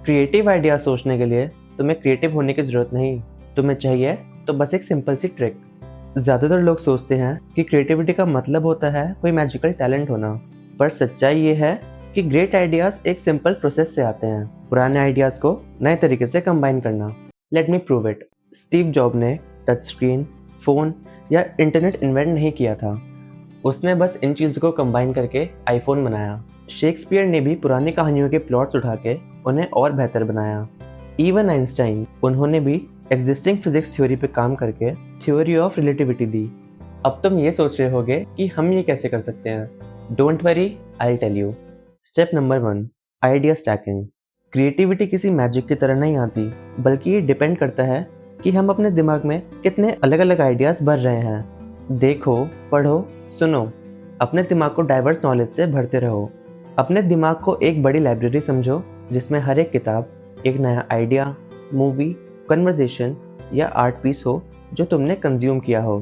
Creative idea सोचने के लिए तुम्हें क्रिएटिव होने की ज़रूरत नहीं, तुम्हें चाहिए तो बस एक सिंपल सी ट्रिक। ज़्यादातर लोग सोचते हैं कि क्रिएटिविटी का मतलब होता है कोई मैजिकल टैलेंट होना, पर सच्चाई ये है कि ग्रेट आइडियाज़ एक सिंपल प्रोसेस से आते हैं। पुराने आइडियाज़ को नए तरीके से कंबाइन करना। Let me prove it. Steve job ने टच स्क्रीन, फ़ोन या इंटरनेट इन्वेंट नहीं किया था, उसने बस इन चीज़ों को कंबाइन करके आईफोन बनाया। शेक्सपियर ने भी पुरानी कहानियों के प्लॉट्स उठा के उन्हें और बेहतर बनाया। इवन आइंस्टाइन, उन्होंने भी एग्जिस्टिंग फिजिक्स थ्योरी पे काम करके थ्योरी ऑफ रिलेटिविटी दी। अब तुम ये सोच रहे होगे कि हम ये कैसे कर सकते हैं। Don't worry, I tell you. Step number 1, idea stacking. Creativity किसी मैजिक की तरह नहीं आती, बल्कि ये डिपेंड करता है कि हम अपने दिमाग में कितने अलग अलग आइडियाज़ भर रहे हैं। देखो, पढ़ो, सुनो, अपने दिमाग को डाइवर्स नॉलेज से भरते रहो। अपने दिमाग को एक बड़ी लाइब्रेरी समझो, जिसमें हर एक किताब एक नया आइडिया, मूवी, कन्वर्सेशन या आर्ट पीस हो जो तुमने कंज्यूम किया हो।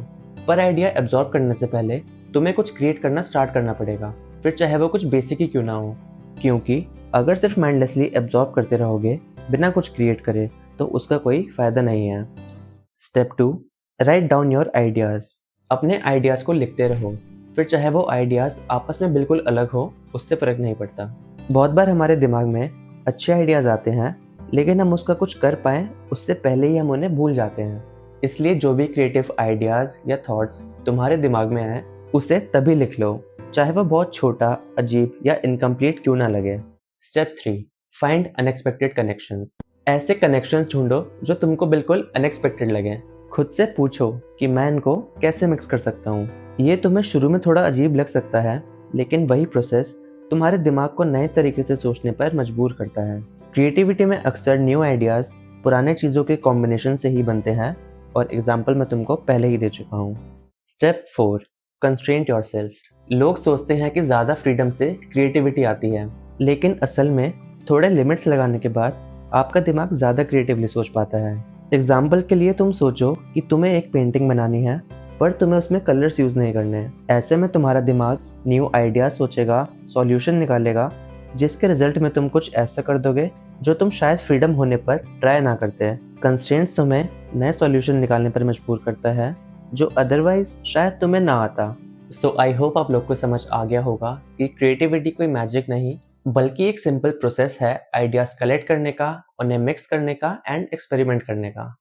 पर आइडिया एब्जॉर्ब करने से पहले तुम्हें कुछ क्रिएट करना स्टार्ट करना पड़ेगा, फिर चाहे वो कुछ बेसिक ही क्यों ना हो। क्योंकि अगर सिर्फ माइंडलेसली एब्जॉर्ब करते रहोगे बिना कुछ क्रिएट करे तो उसका कोई फायदा नहीं है। Step 2, write down your ideas. अपने आइडियाज़ को लिखते रहो, फिर चाहे वो आइडियाज़ आपस में बिल्कुल अलग हो, उससे फ़र्क नहीं पड़ता। बहुत बार हमारे दिमाग में अच्छे आइडियाज़ आते हैं, लेकिन हम उसका कुछ कर पाएँ उससे पहले ही हम उन्हें भूल जाते हैं। इसलिए जो भी क्रिएटिव आइडियाज़ या थॉट्स तुम्हारे दिमाग में आए, उसे तभी लिख लो, चाहे वह बहुत छोटा, अजीब या इनकम्प्लीट क्यों ना लगे। Step 3, find unexpected connections. ऐसे कनेक्शंस ढूंढो जो तुमको बिल्कुल अनएक्सपेक्टेड लगे। खुद से पूछो कि मैं इनको कैसे मिक्स कर सकता हूँ। ये तुम्हें शुरू में थोड़ा अजीब लग सकता है, लेकिन वही प्रोसेस तुम्हारे दिमाग को नए तरीके से सोचने पर मजबूर करता है। क्रिएटिविटी में अक्सर न्यू आइडियाज़ पुराने चीज़ों के कॉम्बिनेशन से ही बनते हैं, और एग्जाम्पल मैं तुमको पहले ही दे चुका हूँ। Step 4, constraint yourself. लोग सोचते हैं कि ज़्यादा फ्रीडम से क्रिएटिविटी आती है, लेकिन असल में थोड़े लिमिट्स लगाने के बाद आपका दिमाग ज़्यादा क्रिएटिवली सोच पाता है। एग्जाम्पल के लिए तुम सोचो कि तुम्हें एक पेंटिंग बनानी है, पर तुम्हें उसमें कलर्स यूज़ नहीं करने हैं। ऐसे में तुम्हारा दिमाग न्यू आइडिया सोचेगा, सॉल्यूशन निकालेगा, जिसके रिजल्ट में तुम कुछ ऐसा कर दोगे जो तुम शायद फ्रीडम होने पर ट्राई ना करते। कंस्ट्रेंट्स तुम्हें नए सॉल्यूशन निकालने पर मजबूर करता है, जो अदरवाइज शायद तुम्हें ना आता। सो आई होप आप लोग को समझ आ गया होगा कि क्रिएटिविटी कोई मैजिक नहीं, बल्कि एक सिंपल प्रोसेस है आइडियाज़ कलेक्ट करने का, उन्हें मिक्स करने का एंड एक्सपेरिमेंट करने का।